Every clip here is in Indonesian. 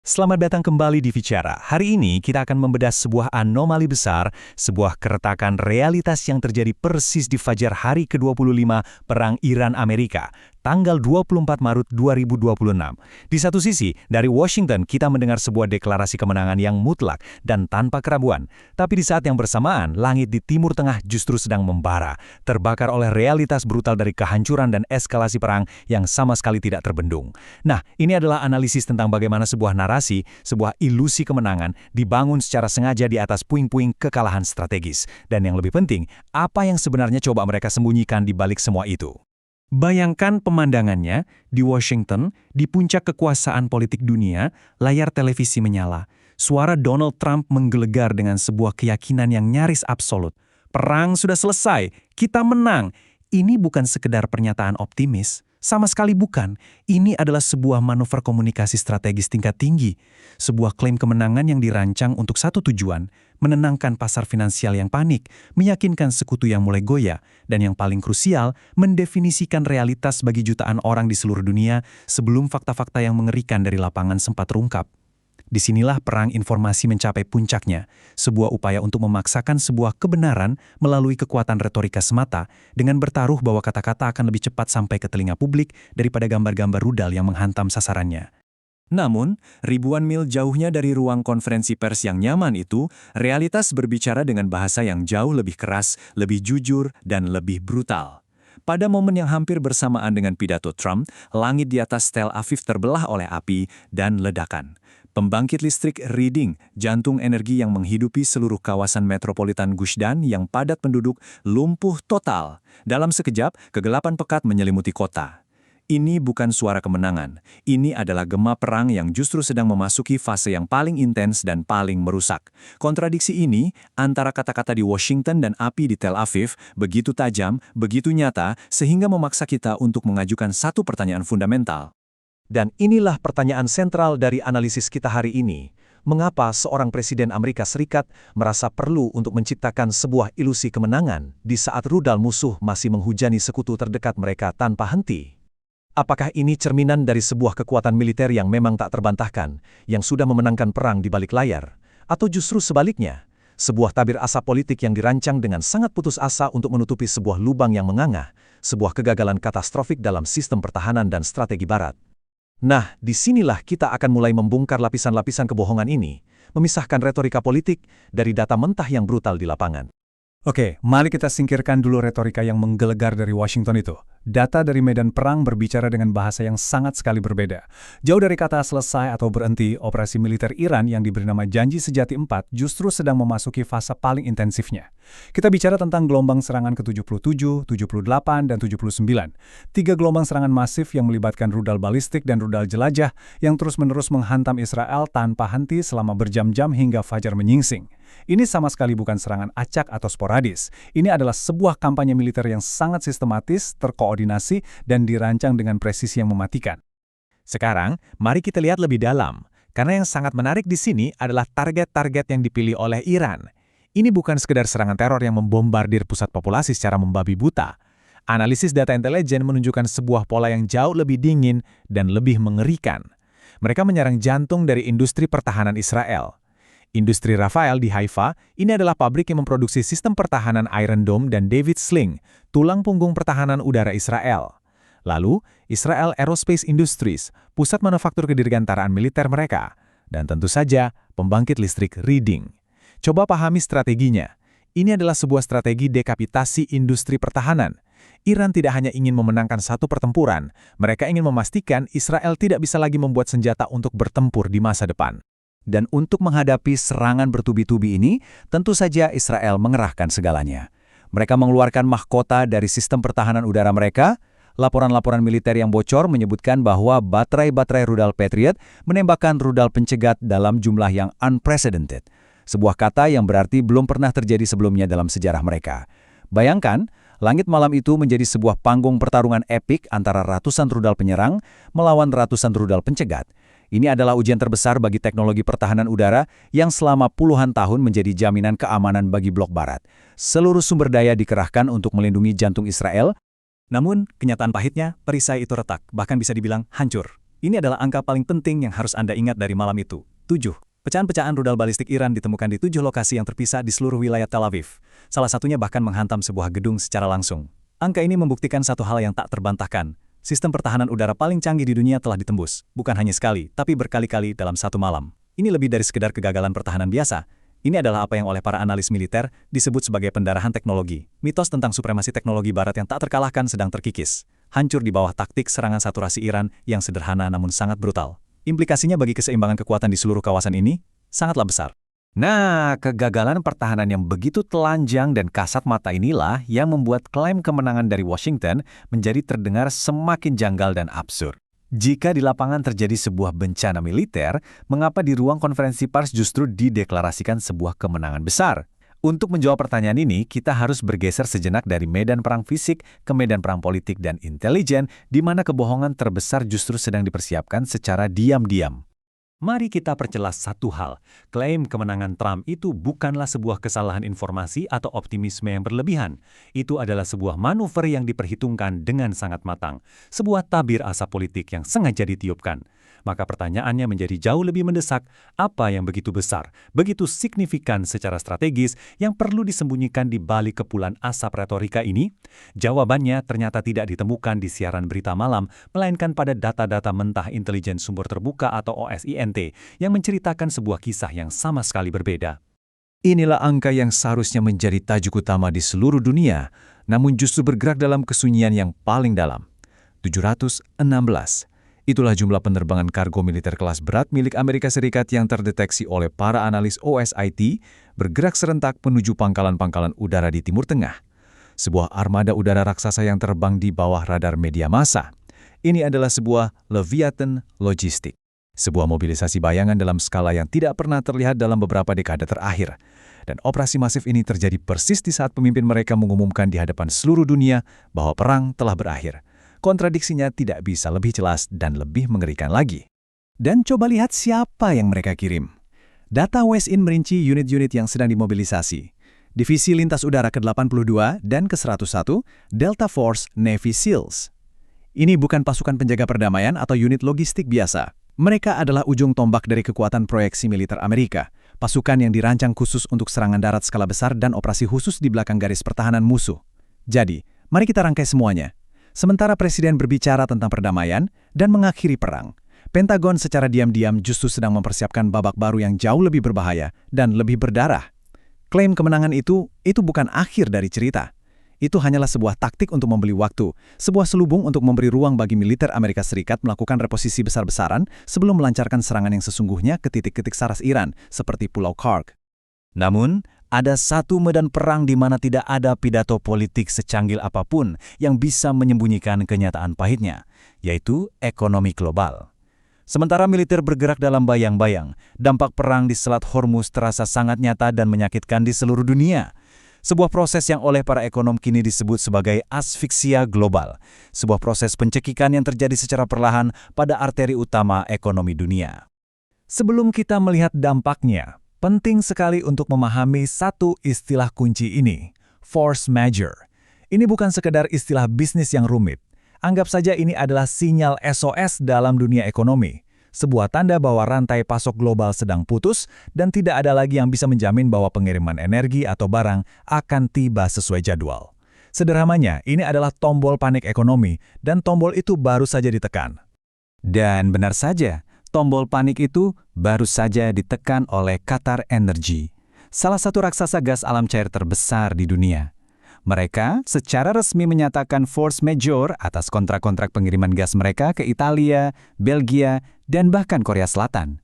Selamat datang kembali di Bicara. Hari ini kita akan membedah sebuah anomali besar, sebuah keretakan realitas yang terjadi persis di fajar hari ke-25 Perang Iran-Amerika, tanggal 24 Maret 2026. Di satu sisi, dari Washington kita mendengar sebuah deklarasi kemenangan yang mutlak dan tanpa keraguan. Tapi di saat yang bersamaan, langit di Timur Tengah justru sedang membara, terbakar oleh realitas brutal dari kehancuran dan eskalasi perang yang sama sekali tidak terbendung. Nah, ini adalah analisis tentang bagaimana sebuah narasi, sebuah ilusi kemenangan dibangun secara sengaja di atas puing-puing kekalahan strategis. Dan yang lebih penting, apa yang sebenarnya coba mereka sembunyikan di balik semua itu. Bayangkan pemandangannya di Washington, di puncak kekuasaan politik dunia, layar televisi menyala. Suara Donald Trump menggelegar dengan sebuah keyakinan yang nyaris absolut. Perang sudah selesai, kita menang. Ini bukan sekedar pernyataan optimis. Sama sekali bukan. Ini adalah sebuah manuver komunikasi strategis tingkat tinggi. Sebuah klaim kemenangan yang dirancang untuk satu tujuan, menenangkan pasar finansial yang panik, meyakinkan sekutu yang mulai goyah, dan yang paling krusial, mendefinisikan realitas bagi jutaan orang di seluruh dunia sebelum fakta-fakta yang mengerikan dari lapangan sempat terungkap. Disinilah perang informasi mencapai puncaknya, sebuah upaya untuk memaksakan sebuah kebenaran melalui kekuatan retorika semata dengan bertaruh bahwa kata-kata akan lebih cepat sampai ke telinga publik daripada gambar-gambar rudal yang menghantam sasarannya. Namun, ribuan mil jauhnya dari ruang konferensi pers yang nyaman itu, realitas berbicara dengan bahasa yang jauh lebih keras, lebih jujur, dan lebih brutal. Pada momen yang hampir bersamaan dengan pidato Trump, langit di atas Tel Aviv terbelah oleh api dan ledakan. Pembangkit listrik Reading, jantung energi yang menghidupi seluruh kawasan metropolitan Gush Dan yang padat penduduk, lumpuh total. Dalam sekejap, kegelapan pekat menyelimuti kota. Ini bukan suara kemenangan. Ini adalah gema perang yang justru sedang memasuki fase yang paling intens dan paling merusak. Kontradiksi ini, antara kata-kata di Washington dan api di Tel Aviv, begitu tajam, begitu nyata, sehingga memaksa kita untuk mengajukan satu pertanyaan fundamental. Dan inilah pertanyaan sentral dari analisis kita hari ini. Mengapa seorang Presiden Amerika Serikat merasa perlu untuk menciptakan sebuah ilusi kemenangan di saat rudal musuh masih menghujani sekutu terdekat mereka tanpa henti? Apakah ini cerminan dari sebuah kekuatan militer yang memang tak terbantahkan, yang sudah memenangkan perang di balik layar? Atau justru sebaliknya, sebuah tabir asap politik yang dirancang dengan sangat putus asa untuk menutupi sebuah lubang yang menganga, sebuah kegagalan katastrofik dalam sistem pertahanan dan strategi Barat? Nah, disinilah kita akan mulai membongkar lapisan-lapisan kebohongan ini, memisahkan retorika politik dari data mentah yang brutal di lapangan. Oke, mari kita singkirkan dulu retorika yang menggelegar dari Washington itu. Data dari medan perang berbicara dengan bahasa yang sangat sekali berbeda. Jauh dari kata selesai atau berhenti, operasi militer Iran yang diberi nama Janji Sejati 4 justru sedang memasuki fase paling intensifnya. Kita bicara tentang gelombang serangan ke-77, 78, dan 79. 3 gelombang serangan masif yang melibatkan rudal balistik dan rudal jelajah yang terus-menerus menghantam Israel tanpa henti selama berjam-jam hingga fajar menyingsing. Ini sama sekali bukan serangan acak atau sporadis. Ini adalah sebuah kampanye militer yang sangat sistematis, terkoordinasi, dan dirancang dengan presisi yang mematikan. Sekarang, mari kita lihat lebih dalam. Karena yang sangat menarik di sini adalah target-target yang dipilih oleh Iran. Ini bukan sekedar serangan teror yang membombardir pusat populasi secara membabi buta. Analisis data intelijen menunjukkan sebuah pola yang jauh lebih dingin dan lebih mengerikan. Mereka menyerang jantung dari industri pertahanan Israel. Industri Rafael di Haifa, ini adalah pabrik yang memproduksi sistem pertahanan Iron Dome dan David Sling, tulang punggung pertahanan udara Israel. Lalu, Israel Aerospace Industries, pusat manufaktur kedirgantaraan militer mereka. Dan tentu saja, pembangkit listrik Reading. Coba pahami strateginya. Ini adalah sebuah strategi dekapitasi industri pertahanan. Iran tidak hanya ingin memenangkan satu pertempuran, mereka ingin memastikan Israel tidak bisa lagi membuat senjata untuk bertempur di masa depan. Dan untuk menghadapi serangan bertubi-tubi ini, tentu saja Israel mengerahkan segalanya. Mereka mengeluarkan mahkota dari sistem pertahanan udara mereka. Laporan-laporan militer yang bocor menyebutkan bahwa baterai-baterai rudal Patriot menembakkan rudal pencegat dalam jumlah yang unprecedented. Sebuah kata yang berarti belum pernah terjadi sebelumnya dalam sejarah mereka. Bayangkan, langit malam itu menjadi sebuah panggung pertarungan epik antara ratusan rudal penyerang melawan ratusan rudal pencegat. Ini adalah ujian terbesar bagi teknologi pertahanan udara yang selama puluhan tahun menjadi jaminan keamanan bagi blok Barat. Seluruh sumber daya dikerahkan untuk melindungi jantung Israel. Namun, kenyataan pahitnya, perisai itu retak, bahkan bisa dibilang hancur. Ini adalah angka paling penting yang harus Anda ingat dari malam itu. 7. Pecahan-pecahan rudal balistik Iran ditemukan di 7 lokasi yang terpisah di seluruh wilayah Tel Aviv. Salah satunya bahkan menghantam sebuah gedung secara langsung. Angka ini membuktikan satu hal yang tak terbantahkan. Sistem pertahanan udara paling canggih di dunia telah ditembus. Bukan hanya sekali, tapi berkali-kali dalam satu malam. Ini lebih dari sekedar kegagalan pertahanan biasa. Ini adalah apa yang oleh para analis militer disebut sebagai pendarahan teknologi. Mitos tentang supremasi teknologi barat yang tak terkalahkan sedang terkikis. Hancur di bawah taktik serangan saturasi Iran yang sederhana namun sangat brutal. Implikasinya bagi keseimbangan kekuatan di seluruh kawasan ini sangatlah besar. Nah, kegagalan pertahanan yang begitu telanjang dan kasat mata inilah yang membuat klaim kemenangan dari Washington menjadi terdengar semakin janggal dan absurd. Jika di lapangan terjadi sebuah bencana militer, mengapa di ruang konferensi pers justru dideklarasikan sebuah kemenangan besar? Untuk menjawab pertanyaan ini, kita harus bergeser sejenak dari medan perang fisik ke medan perang politik dan intelijen, di mana kebohongan terbesar justru sedang dipersiapkan secara diam-diam. Mari kita perjelas satu hal. Klaim kemenangan Trump itu bukanlah sebuah kesalahan informasi atau optimisme yang berlebihan. Itu adalah sebuah manuver yang diperhitungkan dengan sangat matang. Sebuah tabir asa politik yang sengaja ditiupkan. Maka pertanyaannya menjadi jauh lebih mendesak, apa yang begitu besar, begitu signifikan secara strategis yang perlu disembunyikan di balik kepulan asap retorika ini? Jawabannya ternyata tidak ditemukan di siaran berita malam, melainkan pada data-data mentah intelijen sumber terbuka atau OSINT yang menceritakan sebuah kisah yang sama sekali berbeda. Inilah angka yang seharusnya menjadi tajuk utama di seluruh dunia, namun justru bergerak dalam kesunyian yang paling dalam. 716. Itulah jumlah penerbangan kargo militer kelas berat milik Amerika Serikat yang terdeteksi oleh para analis OSIT bergerak serentak menuju pangkalan-pangkalan udara di Timur Tengah. Sebuah armada udara raksasa yang terbang di bawah radar media massa. Ini adalah sebuah Leviathan logistik. Sebuah mobilisasi bayangan dalam skala yang tidak pernah terlihat dalam beberapa dekade terakhir. Dan operasi masif ini terjadi persis di saat pemimpin mereka mengumumkan di hadapan seluruh dunia bahwa perang telah berakhir. Kontradiksinya tidak bisa lebih jelas dan lebih mengerikan lagi. Dan coba lihat siapa yang mereka kirim. Data WESIN merinci unit-unit yang sedang dimobilisasi. Divisi Lintas Udara ke-82 dan ke-101, Delta Force Navy SEALs. Ini bukan pasukan penjaga perdamaian atau unit logistik biasa. Mereka adalah ujung tombak dari kekuatan proyeksi militer Amerika, pasukan yang dirancang khusus untuk serangan darat skala besar dan operasi khusus di belakang garis pertahanan musuh. Jadi, mari kita rangkai semuanya. Sementara Presiden berbicara tentang perdamaian dan mengakhiri perang, Pentagon secara diam-diam justru sedang mempersiapkan babak baru yang jauh lebih berbahaya dan lebih berdarah. Klaim kemenangan itu bukan akhir dari cerita. Itu hanyalah sebuah taktik untuk membeli waktu, sebuah selubung untuk memberi ruang bagi militer Amerika Serikat melakukan reposisi besar-besaran sebelum melancarkan serangan yang sesungguhnya ke titik-titik saras Iran, seperti Pulau Karg. Namun, ada satu medan perang di mana tidak ada pidato politik secanggih apapun yang bisa menyembunyikan kenyataan pahitnya, yaitu ekonomi global. Sementara militer bergerak dalam bayang-bayang, dampak perang di Selat Hormuz terasa sangat nyata dan menyakitkan di seluruh dunia. Sebuah proses yang oleh para ekonom kini disebut sebagai asfiksia global, sebuah proses pencekikan yang terjadi secara perlahan pada arteri utama ekonomi dunia. Sebelum kita melihat dampaknya, penting sekali untuk memahami satu istilah kunci ini, force majeure. Ini bukan sekedar istilah bisnis yang rumit. Anggap saja ini adalah sinyal SOS dalam dunia ekonomi. Sebuah tanda bahwa rantai pasok global sedang putus dan tidak ada lagi yang bisa menjamin bahwa pengiriman energi atau barang akan tiba sesuai jadwal. Sederhananya, ini adalah tombol panik ekonomi dan tombol itu baru saja ditekan. Dan benar saja, tombol panik itu baru saja ditekan oleh Qatar Energy, salah satu raksasa gas alam cair terbesar di dunia. Mereka secara resmi menyatakan force majeure atas kontrak-kontrak pengiriman gas mereka ke Italia, Belgia, dan bahkan Korea Selatan.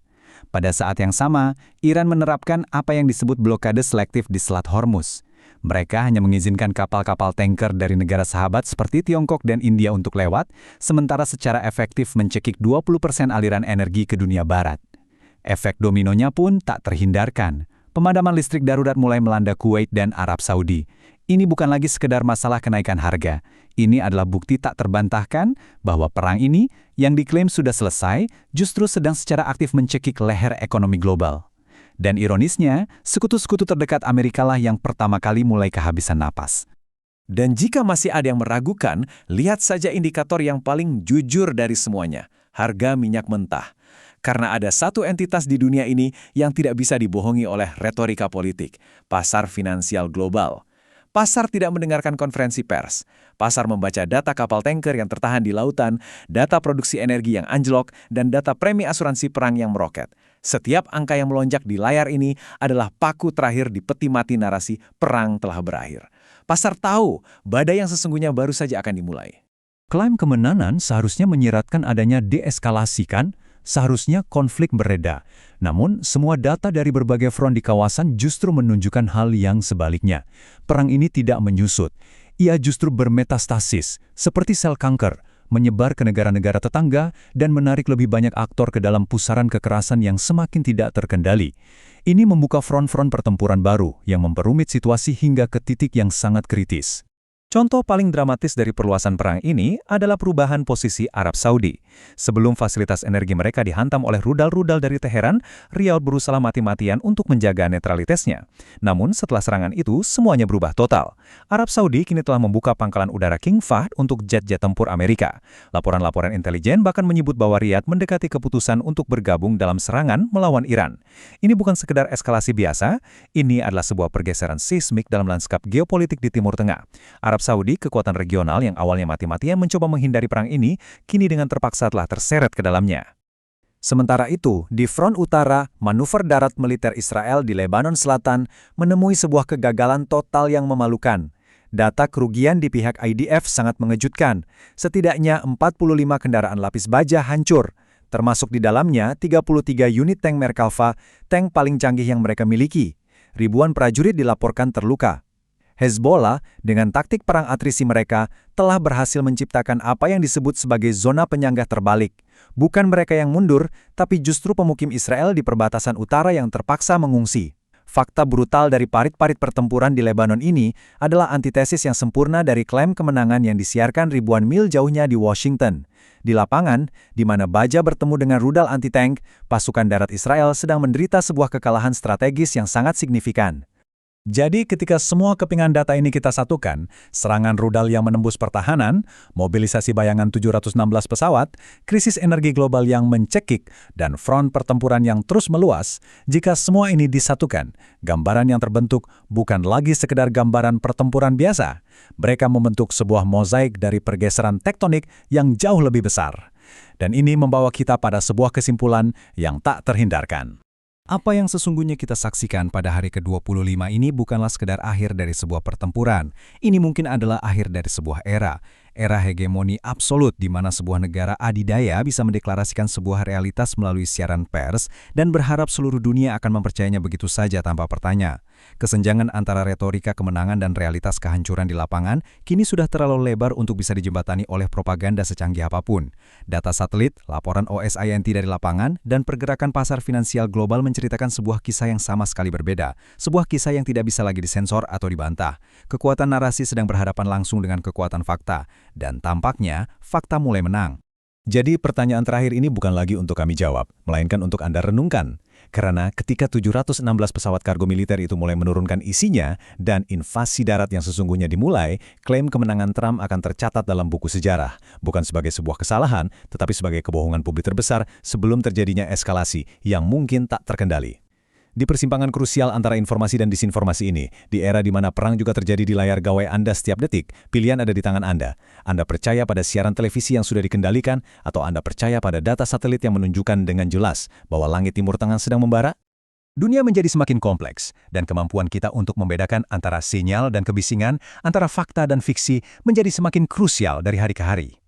Pada saat yang sama, Iran menerapkan apa yang disebut blokade selektif di Selat Hormuz. Mereka hanya mengizinkan kapal-kapal tanker dari negara sahabat seperti Tiongkok dan India untuk lewat, sementara secara efektif mencekik 20% aliran energi ke dunia barat. Efek dominonya pun tak terhindarkan. Pemadaman listrik darurat mulai melanda Kuwait dan Arab Saudi. Ini bukan lagi sekedar masalah kenaikan harga. Ini adalah bukti tak terbantahkan bahwa perang ini yang diklaim sudah selesai justru sedang secara aktif mencekik leher ekonomi global. Dan ironisnya, sekutu-sekutu terdekat Amerika lah yang pertama kali mulai kehabisan napas. Dan jika masih ada yang meragukan, lihat saja indikator yang paling jujur dari semuanya. harga minyak mentah. Karena ada satu entitas di dunia ini yang tidak bisa dibohongi oleh retorika politik, pasar finansial global. Pasar tidak mendengarkan konferensi pers. Pasar membaca data kapal tanker yang tertahan di lautan, data produksi energi yang anjlok, dan data premi asuransi perang yang meroket. Setiap angka yang melonjak di layar ini adalah paku terakhir di peti mati narasi perang telah berakhir. Pasar tahu badai yang sesungguhnya baru saja akan dimulai. Klaim kemenangan seharusnya menyiratkan adanya deeskalasi kan? Seharusnya konflik berreda. Namun, semua data dari berbagai front di kawasan justru menunjukkan hal yang sebaliknya. Perang ini tidak menyusut. Ia justru bermetastasis, seperti sel kanker, menyebar ke negara-negara tetangga dan menarik lebih banyak aktor ke dalam pusaran kekerasan yang semakin tidak terkendali. Ini membuka front-front pertempuran baru yang memperumit situasi hingga ke titik yang sangat kritis. Contoh paling dramatis dari perluasan perang ini adalah perubahan posisi Arab Saudi. Sebelum fasilitas energi mereka dihantam oleh rudal-rudal dari Teheran, Riyadh berusaha mati-matian untuk menjaga netralitasnya. Namun setelah serangan itu, semuanya berubah total. Arab Saudi kini telah membuka pangkalan udara King Fahd untuk jet-jet tempur Amerika. Laporan-laporan intelijen bahkan menyebut bahwa Riyadh mendekati keputusan untuk bergabung dalam serangan melawan Iran. Ini bukan sekedar eskalasi biasa, ini adalah sebuah pergeseran seismik dalam lanskap geopolitik di Timur Tengah. Arab Saudi, kekuatan regional yang awalnya mati-matian mencoba menghindari perang ini, kini dengan terpaksa telah terseret ke dalamnya. Sementara itu, di front utara, manuver darat militer Israel di Lebanon Selatan menemui sebuah kegagalan total yang memalukan. Data kerugian di pihak IDF sangat mengejutkan. Setidaknya 45 kendaraan lapis baja hancur, termasuk di dalamnya 33 unit tank Merkava, tank paling canggih yang mereka miliki. Ribuan prajurit dilaporkan terluka. Hezbollah, dengan taktik perang atrisi mereka, telah berhasil menciptakan apa yang disebut sebagai zona penyanggah terbalik. Bukan mereka yang mundur, tapi justru pemukim Israel di perbatasan utara yang terpaksa mengungsi. Fakta brutal dari parit-parit pertempuran di Lebanon ini adalah antitesis yang sempurna dari klaim kemenangan yang disiarkan ribuan mil jauhnya di Washington. Di lapangan, di mana baja bertemu dengan rudal anti-tank, pasukan darat Israel sedang menderita sebuah kekalahan strategis yang sangat signifikan. Jadi ketika semua kepingan data ini kita satukan, serangan rudal yang menembus pertahanan, mobilisasi bayangan 716 pesawat, krisis energi global yang mencekik, dan front pertempuran yang terus meluas, jika semua ini disatukan, gambaran yang terbentuk bukan lagi sekedar gambaran pertempuran biasa. Mereka membentuk sebuah mozaik dari pergeseran tektonik yang jauh lebih besar. Dan ini membawa kita pada sebuah kesimpulan yang tak terhindarkan. Apa yang sesungguhnya kita saksikan pada hari ke-25 ini bukanlah sekedar akhir dari sebuah pertempuran. Ini mungkin adalah akhir dari sebuah era hegemoni absolut di mana sebuah negara adidaya bisa mendeklarasikan sebuah realitas melalui siaran pers dan berharap seluruh dunia akan mempercayainya begitu saja tanpa bertanya. Kesenjangan antara retorika kemenangan dan realitas kehancuran di lapangan kini sudah terlalu lebar untuk bisa dijembatani oleh propaganda secanggih apapun. Data satelit, laporan OSINT dari lapangan, dan pergerakan pasar finansial global menceritakan sebuah kisah yang sama sekali berbeda. Sebuah kisah yang tidak bisa lagi disensor atau dibantah. Kekuatan narasi sedang berhadapan langsung dengan kekuatan fakta. Dan tampaknya, fakta mulai menang. Jadi pertanyaan terakhir ini bukan lagi untuk kami jawab, melainkan untuk Anda renungkan. Karena ketika 716 pesawat kargo militer itu mulai menurunkan isinya dan invasi darat yang sesungguhnya dimulai, klaim kemenangan Trump akan tercatat dalam buku sejarah. Bukan sebagai sebuah kesalahan, tetapi sebagai kebohongan publik terbesar sebelum terjadinya eskalasi yang mungkin tak terkendali. Di persimpangan krusial antara informasi dan disinformasi ini, di era di mana perang juga terjadi di layar gawai Anda setiap detik, pilihan ada di tangan Anda. Anda percaya pada siaran televisi yang sudah dikendalikan, atau Anda percaya pada data satelit yang menunjukkan dengan jelas bahwa langit Timur Tengah sedang membara? Dunia menjadi semakin kompleks, dan kemampuan kita untuk membedakan antara sinyal dan kebisingan, antara fakta dan fiksi, menjadi semakin krusial dari hari ke hari.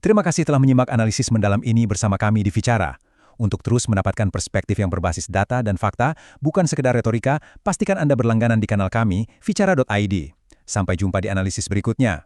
Terima kasih telah menyimak analisis mendalam ini bersama kami di Vicara. Untuk terus mendapatkan perspektif yang berbasis data dan fakta, bukan sekedar retorika, pastikan Anda berlangganan di kanal kami, vicara.id. Sampai jumpa di analisis berikutnya.